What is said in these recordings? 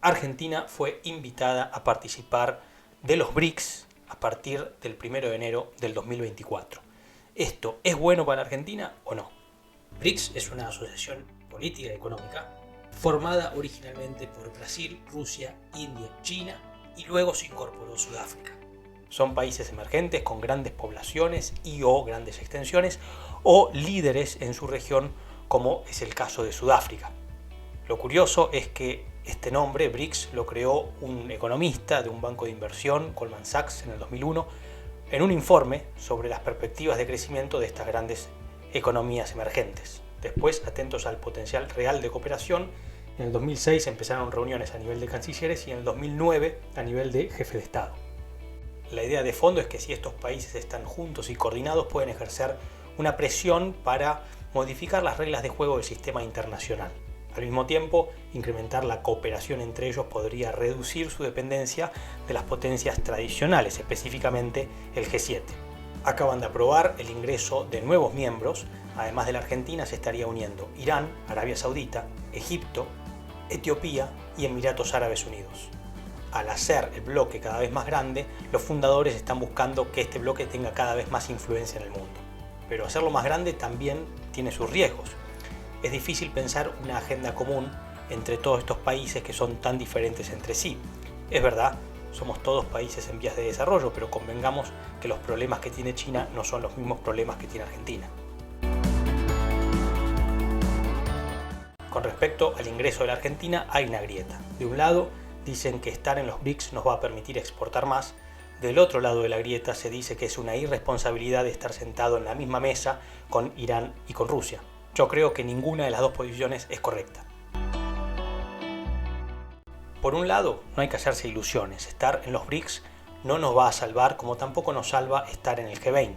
Argentina fue invitada a participar de los BRICS a partir del 1 de enero del 2024. ¿Esto es bueno para Argentina o no? BRICS es una asociación política y económica formada originalmente por Brasil, Rusia, India, China y luego se incorporó Sudáfrica. Son países emergentes con grandes poblaciones y o grandes extensiones o líderes en su región, como es el caso de Sudáfrica. Lo curioso es que este nombre, BRICS, lo creó un economista de un banco de inversión, Goldman Sachs, en el 2001, en un informe sobre las perspectivas de crecimiento de estas grandes economías emergentes. Después, atentos al potencial real de cooperación, en el 2006 empezaron reuniones a nivel de cancilleres y en el 2009 a nivel de jefe de Estado. La idea de fondo es que si estos países están juntos y coordinados pueden ejercer una presión para modificar las reglas de juego del sistema internacional. Al mismo tiempo, incrementar la cooperación entre ellos podría reducir su dependencia de las potencias tradicionales, específicamente el G7. Acaban de aprobar el ingreso de nuevos miembros. Además de la Argentina se estaría uniendo Irán, Arabia Saudita, Egipto, Etiopía y Emiratos Árabes Unidos. Al hacer el bloque cada vez más grande, los fundadores están buscando que este bloque tenga cada vez más influencia en el mundo. Pero hacerlo más grande también tiene sus riesgos. Es difícil pensar una agenda común entre todos estos países que son tan diferentes entre sí. Es verdad, somos todos países en vías de desarrollo, pero convengamos que los problemas que tiene China no son los mismos problemas que tiene Argentina. Con respecto al ingreso de la Argentina, hay una grieta. De un lado, dicen que estar en los BRICS nos va a permitir exportar más. Del otro lado de la grieta se dice que es una irresponsabilidad de estar sentado en la misma mesa con Irán y con Rusia. Yo creo que ninguna de las dos posiciones es correcta. Por un lado, no hay que hacerse ilusiones. Estar en los BRICS no nos va a salvar, como tampoco nos salva estar en el G20.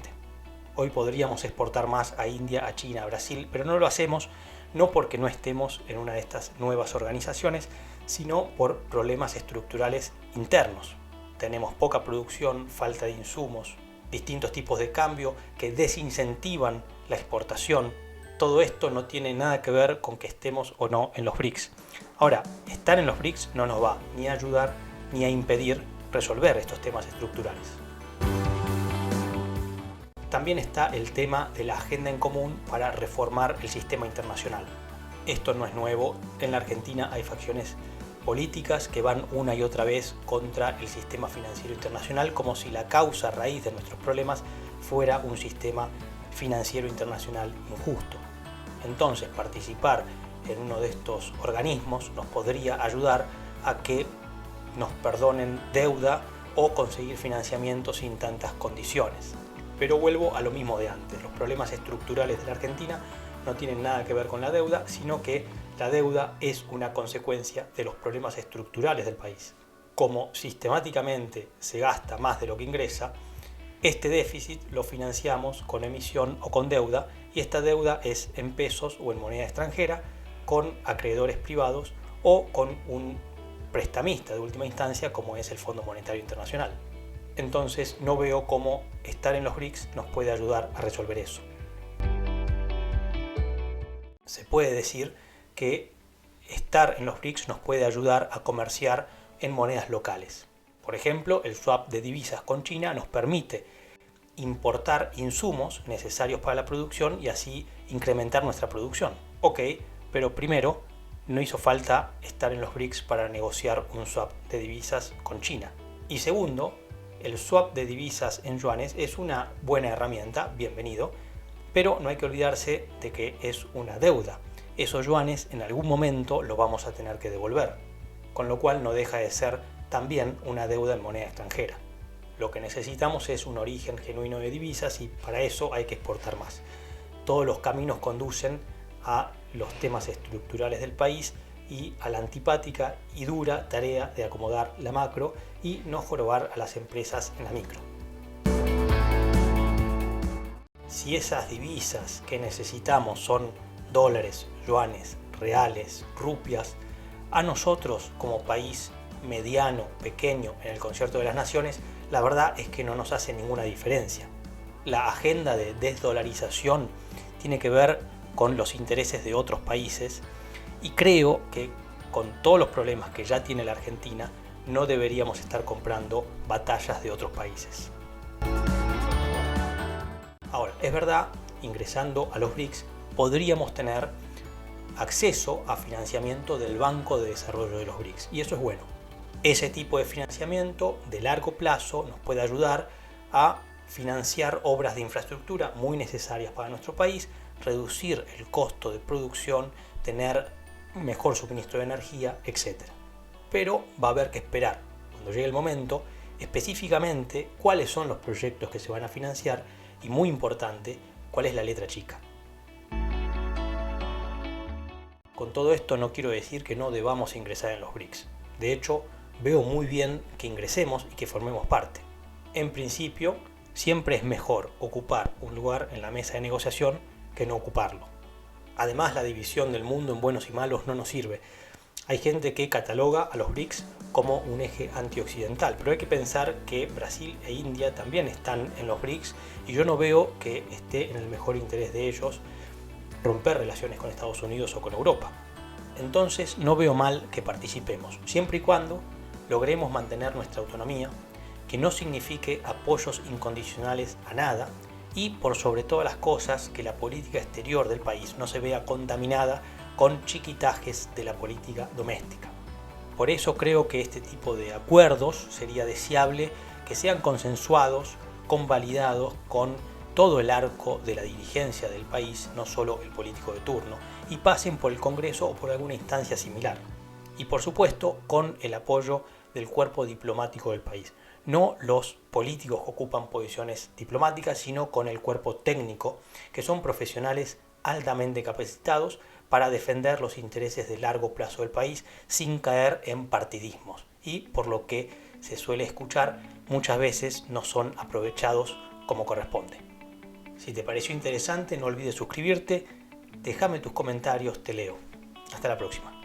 Hoy podríamos exportar más a India, a China, a Brasil, pero no lo hacemos no porque no estemos en una de estas nuevas organizaciones, sino por problemas estructurales internos. Tenemos poca producción, falta de insumos, distintos tipos de cambio que desincentivan la exportación. Todo esto no tiene nada que ver con que estemos o no en los BRICS. Ahora, estar en los BRICS no nos va ni a ayudar ni a impedir resolver estos temas estructurales. También está el tema de la agenda en común para reformar el sistema internacional. Esto no es nuevo. En la Argentina hay facciones políticas que van una y otra vez contra el sistema financiero internacional, como si la causa raíz de nuestros problemas fuera un sistema financiero internacional injusto. Entonces, participar en uno de estos organismos nos podría ayudar a que nos perdonen deuda o conseguir financiamiento sin tantas condiciones. Pero vuelvo a lo mismo de antes. Los problemas estructurales de la Argentina no tienen nada que ver con la deuda, sino que la deuda es una consecuencia de los problemas estructurales del país. Como sistemáticamente se gasta más de lo que ingresa, este déficit lo financiamos con emisión o con deuda, y esta deuda es en pesos o en moneda extranjera, con acreedores privados o con un prestamista de última instancia, como es el Fondo Monetario Internacional. Entonces no veo cómo estar en los BRICS nos puede ayudar a resolver eso. Se puede decir que estar en los BRICS nos puede ayudar a comerciar en monedas locales. Por ejemplo, el swap de divisas con China nos permite importar insumos necesarios para la producción y así incrementar nuestra producción. Ok, pero primero, no hizo falta estar en los BRICS para negociar un swap de divisas con China. Y segundo, el swap de divisas en yuanes es una buena herramienta, bienvenido, pero no hay que olvidarse de que es una deuda. Esos yuanes en algún momento lo vamos a tener que devolver, con lo cual no deja de ser también una deuda en moneda extranjera. Lo que necesitamos es un origen genuino de divisas y para eso hay que exportar más. Todos los caminos conducen a los temas estructurales del país y a la antipática y dura tarea de acomodar la macro y no jorobar a las empresas en la micro. Si esas divisas que necesitamos son dólares, yuanes, reales, rupias, a nosotros como país mediano, pequeño en el concierto de las naciones, la verdad es que no nos hace ninguna diferencia. La agenda de desdolarización tiene que ver con los intereses de otros países y creo que con todos los problemas que ya tiene la Argentina, no deberíamos estar comprando batallas de otros países. Ahora, es verdad, ingresando a los BRICS podríamos tener acceso a financiamiento del Banco de Desarrollo de los BRICS, y eso es bueno. Ese tipo de financiamiento de largo plazo nos puede ayudar a financiar obras de infraestructura muy necesarias para nuestro país, reducir el costo de producción, tener mejor suministro de energía, etc. Pero va a haber que esperar, cuando llegue el momento, específicamente cuáles son los proyectos que se van a financiar y, muy importante, cuál es la letra chica. Con todo esto no quiero decir que no debamos ingresar en los BRICS. De hecho, veo muy bien que ingresemos y que formemos parte. En principio, siempre es mejor ocupar un lugar en la mesa de negociación que no ocuparlo. Además, la división del mundo en buenos y malos no nos sirve. Hay gente que cataloga a los BRICS como un eje antioccidental, pero hay que pensar que Brasil e India también están en los BRICS y yo no veo que esté en el mejor interés de ellos romper relaciones con Estados Unidos o con Europa. Entonces no veo mal que participemos, siempre y cuando logremos mantener nuestra autonomía, que no signifique apoyos incondicionales a nada y, por sobre todas las cosas, que la política exterior del país no se vea contaminada con chiquitajes de la política doméstica. Por eso creo que este tipo de acuerdos sería deseable que sean consensuados, convalidados con todo el arco de la dirigencia del país, no solo el político de turno, y pasen por el Congreso o por alguna instancia similar. Y por supuesto con el apoyo del cuerpo diplomático del país. No los políticos que ocupan posiciones diplomáticas, sino con el cuerpo técnico, que son profesionales altamente capacitados para defender los intereses de largo plazo del país sin caer en partidismos. Y por lo que se suele escuchar, muchas veces no son aprovechados como corresponde. Si te pareció interesante, no olvides suscribirte, déjame tus comentarios, te leo. Hasta la próxima.